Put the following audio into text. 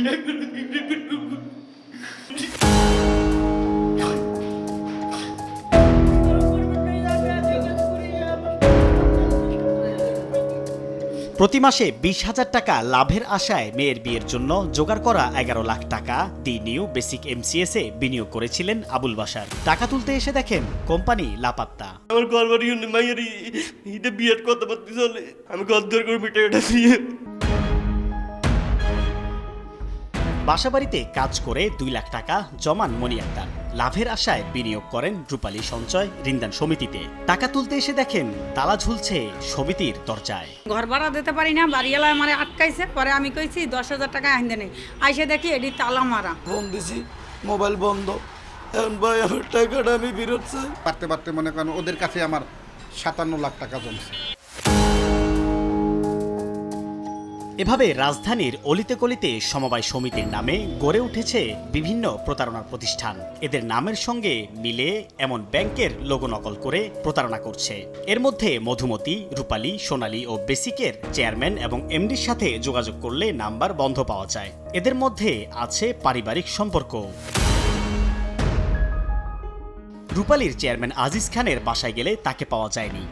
প্রতি মাসে 20,000 টাকা লাভের আশায় মেয়ের বিয়ের জন্য জোগাড় করা 11 লাখ টাকা দি নিউ বেসিক MCS এ বিনিয়োগ করেছিলেন আবুল বাশার। টাকা তুলতে এসে দেখেন কোম্পানি লাপাত্তা। আমার ঘরবাড়ি মাইয়ের ঈদে বিয়ের কথা বলতে চলে, আমি গদ্দর করে মিটাইটা দিয়ে বাসাবাড়িতে কাজ করে 2 লাখ টাকা জমান মনি আক্তার। লাভের আশায় বিনিয়োগ করেন রূপালী সঞ্চয় ঋণদান সমিতিতে। টাকা তুলতে এসে দেখেন তালা ঝুলছে সমিতির দরজায়। ঘর ভাড়া দিতে পারি না, বাড়িওয়ালা আমার আটকাইছে। পরে আমি কইছি 10,000 টাকা আইন নেই, আইসে দেখি এটি তালা মারা। ফোন দিছি, মোবাইল বন্ধ। এখন ভাই আমার টাকাটা আমি ফেরত চাই। পারতে পারতে মনে করেন ওদের কাছে আমার 57 লাখ টাকা জমছে। এভাবে রাজধানীর অলিতে গলিতে সমবায় সমিতির নামে গড়ে উঠেছে বিভিন্ন প্রতারণার প্রতিষ্ঠান। এদের নামের সঙ্গে মিলে এমন ব্যাংকের লোগো নকল করে প্রতারণা করছে। এর মধ্যে মধুমতি, রূপালী, সোনালী ও বেসিকের চেয়ারম্যান এবং এমডির সাথে যোগাযোগ করলে নাম্বার বন্ধ পাওয়া যায়। এদের মধ্যে আছে পারিবারিক সম্পর্ক। রূপালীর চেয়ারম্যান আজিজ খানের বাসায় গেলে তাকে পাওয়া যায়নি।